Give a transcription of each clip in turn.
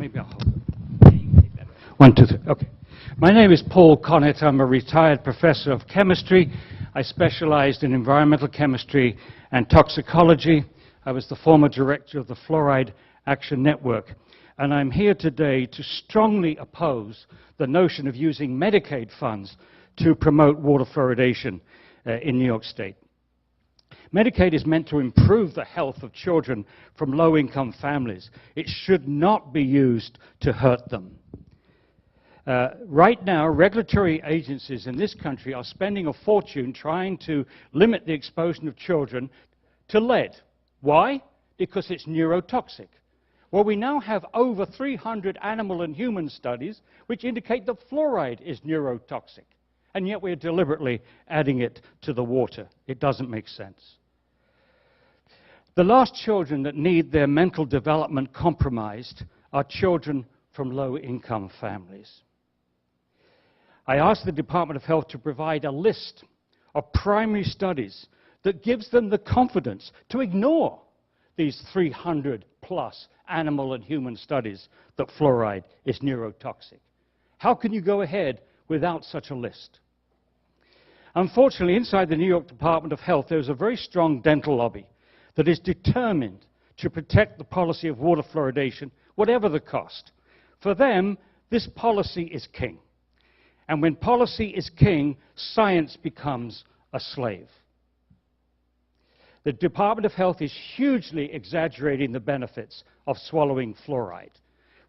maybe I'll hold it. Yeah, you can take that. 1, 2, 3. Okay. My name is Paul Connett. I'm a retired professor of chemistry. I specialized in environmental chemistry and toxicology. I was the former director of the Fluoride Action Network. And I'm here today to strongly oppose the notion of using Medicaid funds to promote water fluoridation in New York State. Medicaid is meant to improve the health of children from low-income families. It should not be used to hurt them. Right now, regulatory agencies in this country are spending a fortune trying to limit the exposure of children to lead. Why? Because it's neurotoxic. Well, we now have over 300 animal and human studies which indicate that fluoride is neurotoxic, and yet we're deliberately adding it to the water. It doesn't make sense. The last children that need their mental development compromised are children from low-income families. I asked the Department of Health to provide a list of primary studies that gives them the confidence to ignore these 300-plus animal and human studies that fluoride is neurotoxic. How can you go ahead without such a list? Unfortunately, inside the New York Department of Health, there is a very strong dental lobby that is determined to protect the policy of water fluoridation, whatever the cost. For them, this policy is king. And when policy is king, science becomes a slave. The Department of Health is hugely exaggerating the benefits of swallowing fluoride.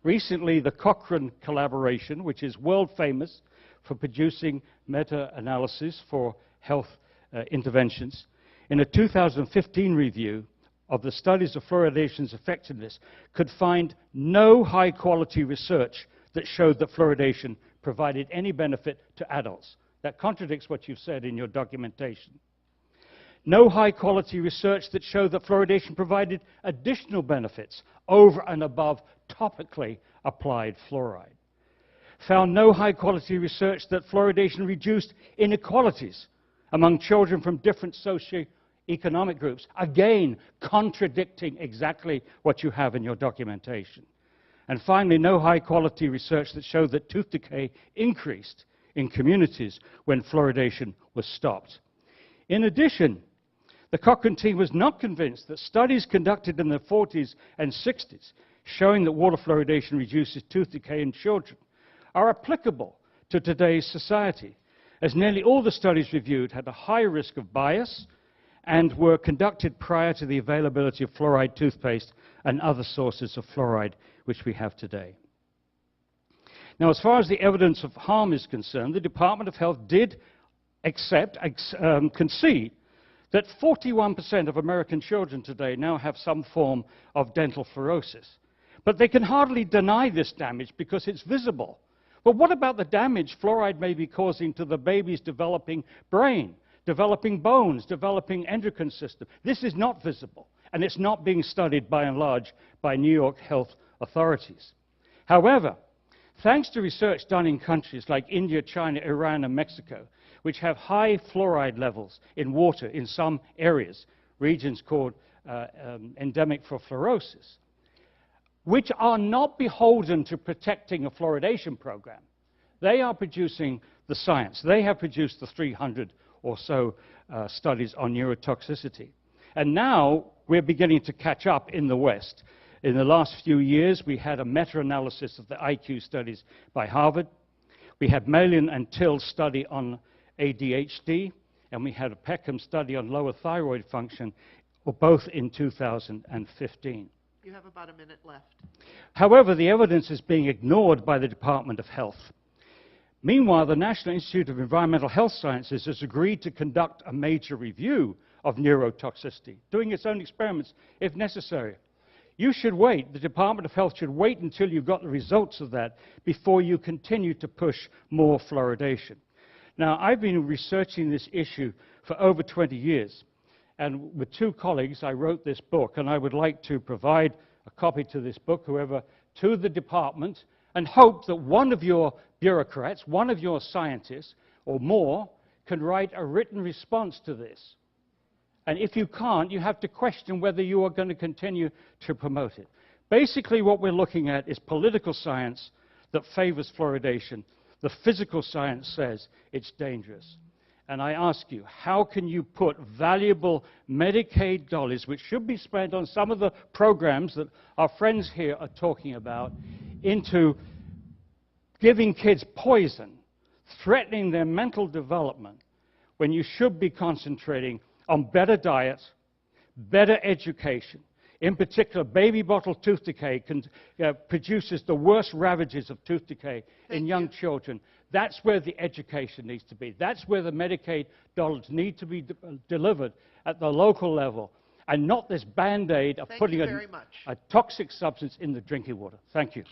Recently, the Cochrane collaboration, which is world famous for producing meta-analysis for health interventions, in a 2015 review of the studies of fluoridation's effectiveness, could find no high-quality research that showed that fluoridation provided any benefit to adults. That contradicts what you've said in your documentation. No high-quality research that showed that fluoridation provided additional benefits over and above topically applied fluoride. Found no high-quality research that fluoridation reduced inequalities among children from different socioeconomic groups, again contradicting exactly what you have in your documentation. And finally, no high-quality research that showed that tooth decay increased in communities when fluoridation was stopped. In addition, the Cochrane team was not convinced that studies conducted in the 40s and 60s showing that water fluoridation reduces tooth decay in children are applicable to today's society, as nearly all the studies reviewed had a high risk of bias and were conducted prior to the availability of fluoride toothpaste and other sources of fluoride which we have today. Now, as far as the evidence of harm is concerned, the Department of Health did concede that 41% of American children today now have some form of dental fluorosis. But they can hardly deny this damage because it's visible. But what about the damage fluoride may be causing to the baby's developing brain, developing bones, developing endocrine system? This is not visible, and it's not being studied by and large by New York health authorities. However, thanks to research done in countries like India, China, Iran, and Mexico, which have high fluoride levels in water in some areas, regions called endemic for fluorosis, which are not beholden to protecting a fluoridation program. They are producing the science. They have produced the 300 or so studies on neurotoxicity. And now we're beginning to catch up in the West. In the last few years, we had a meta-analysis of the IQ studies by Harvard. We had Malin and Till's study on ADHD, and we had a Peckham study on lower thyroid function, both in 2015. You have about a minute left. However, the evidence is being ignored by the Department of Health. Meanwhile, the National Institute of Environmental Health Sciences has agreed to conduct a major review of neurotoxicity, doing its own experiments if necessary. You should wait, the Department of Health should wait until you've got the results of that before you continue to push more fluoridation. Now, I've been researching this issue for over 20 years, and with 2 colleagues, I wrote this book, and I would like to provide a copy to this book, to the department, and hope that one of your bureaucrats, one of your scientists, or more, can write a written response to this. And if you can't, you have to question whether you are going to continue to promote it. Basically, what we're looking at is political science that favors fluoridation. The physical science says it's dangerous. And I ask you, how can you put valuable Medicaid dollars, which should be spent on some of the programs that our friends here are talking about, into giving kids poison, threatening their mental development, when you should be concentrating on better diet, better education? In particular, baby bottle tooth decay produces the worst ravages of tooth decay in young children. That's where the education needs to be. That's where the Medicaid dollars need to be delivered at the local level, and not this Band-Aid of putting a toxic substance in the drinking water. Thank you.